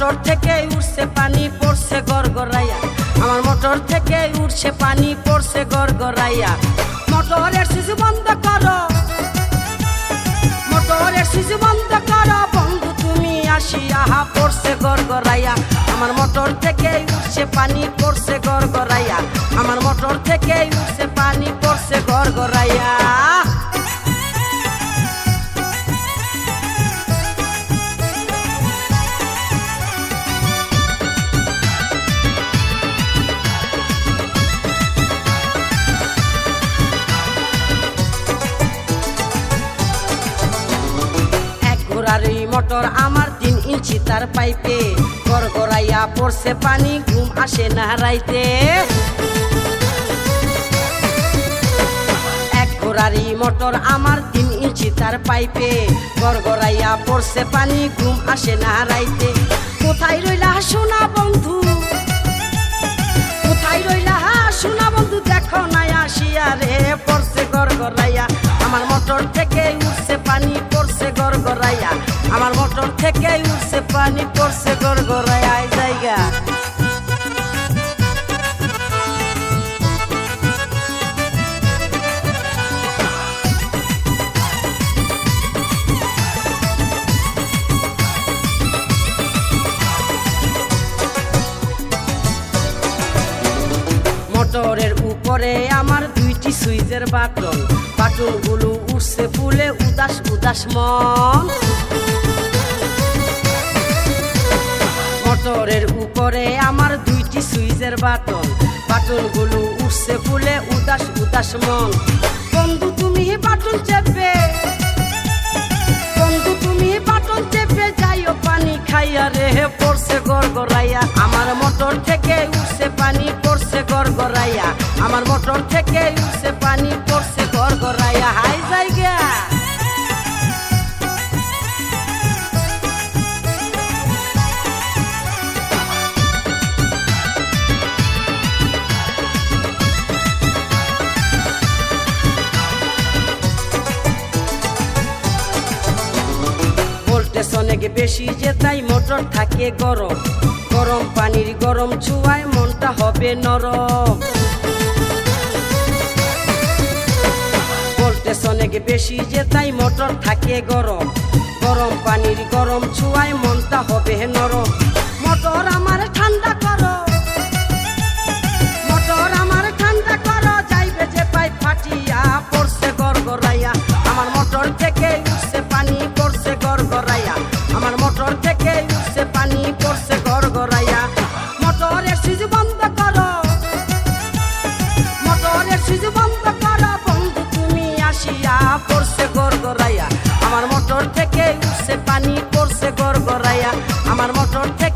Motor থেকে উঠছে পানি পড়ছে গড়গড়াইয়া, আমার মোটর থেকে উঠছে পানি পড়ছে গড়গড়াইয়া। মোটরের সুইচ বন্ধ করো, মোটরের সুইচ বন্ধ করো বন্ধু তুমি আসিয়া, পড়ছে গড়গড়াইয়া। আমার মোটর থেকে উঠছে পানি পড়ছে গড়গড়াইয়া, আমার মোটর থেকে উঠছে পানি পড়ছে গড়গড়াইয়া। ঘোড়ারি মোটর আমার 3 ইঞ্চি তার পাইপে, গড়গড়াইয়া পড়ছে পানি ঘুম আসে না রাইতে। এক ঘোড়ারি মোটর আমার 3 ইঞ্চি তার পাইপে, গড়গড়াইয়া পড়ছে পানি ঘুম আসে না রাইতে। কোথায় রইলা সোনা বন্ধু, কোথায় রইলা সোনা বন্ধু, দেখো না আসিয়া রে, পড়ছে গড়গড়াইয়া। আমার মোটর থেকে উঠছে পানি পড়ছে গড়গড়াইয়া, আমার মোটর থেকে উঠছে পানি পড়ছে গড়গড়াইয়া। এই জায়গা মোটরের উপরে আমার 2টি সুইচের বাটন, বাটনগুলো উঠছে ফুলে উদাস উদাস মন। মোটরের উপরে আমার 2টি সুইচের বাটন, বাটনগুলো উঠছে ফুলে উদাস উদাস মন। বন্ধু তুমি বাটন চেপে, বন্ধু তুমি বাটন চেপে যাইও পানি খাইয়া রে, পড়ছে গড়গড়াইয়া। আমার মোটর থেকে উঠছে পানি পড়ছে গড়গড়াইয়া, আমার মোটর থেকে উঠছে পানি পড়ছে গড়গড়াইয়া। হাই জায়গা ভোল্টেজ অনেক বেশি যে তাই মোটর থাকে গরম, গরম পানির গরম ছোঁয়ায় মনটা হবে নরম। ভোল্টেজ অনেক বেশি যে তাই মোটর থাকে গরম, গরম পানির গরম ছোঁয়ায় মনটা হবে নরম। মোটর আমার ঠান্ডা করো, মোটর আমার ঠান্ডা করো, যাইবে যে পাই ফাটিয়া, পড়ছে গড়গড়াইয়া। আমার মোটর থেকে উঠছে পানি পড়ছে গড়গড়াইয়া, আমার মোটর থেকে উঠছে পানি পড়ছে গড়গড়াইয়া। মোটরের সুইচ বন্ধ করো, মোটরের সুইচ বন্ধ করো বন্ধু তুমি আসিয়া, পড়ছে গড়গড়াইয়া। আমার মোটর থেকে উঠছে পানি পড়ছে গড়গড়াইয়া, আমার মোটর থেকে